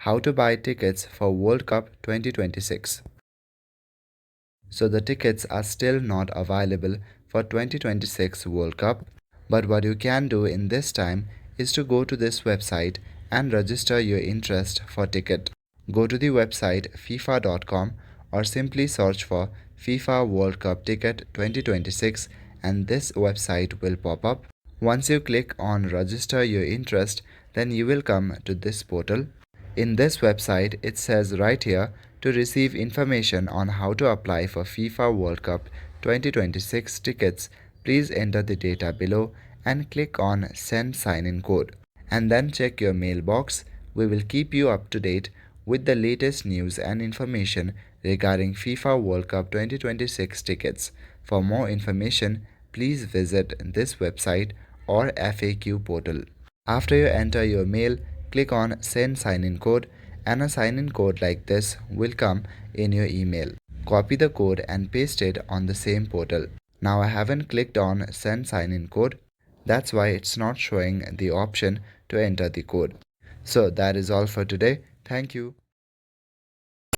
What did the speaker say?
how to buy tickets for World Cup 2026. So the tickets are still not available for 2026 World Cup, but what you can do in this time is to go to this website and register your interest for ticket. Go to the website fifa.com or simply search for FIFA World Cup Ticket 2026 and this website will pop up. Once you click on register your interest, then you will come to this portal. In this website, it says right here to receive information on how to apply for FIFA World Cup 2026 tickets. Please enter the data below and click on send sign-in code and then check your mailbox. We will keep you up to date with the latest news and information regarding FIFA World Cup 2026 tickets. For more information, please visit this website or FAQ portal. After you enter your mail, click on send sign-in code and a sign-in code like this will come in your email. Copy the code and paste it on the same portal. Now I haven't clicked on send sign-in code. That's why it's not showing the option to enter the code. So that is all for today. Thank you.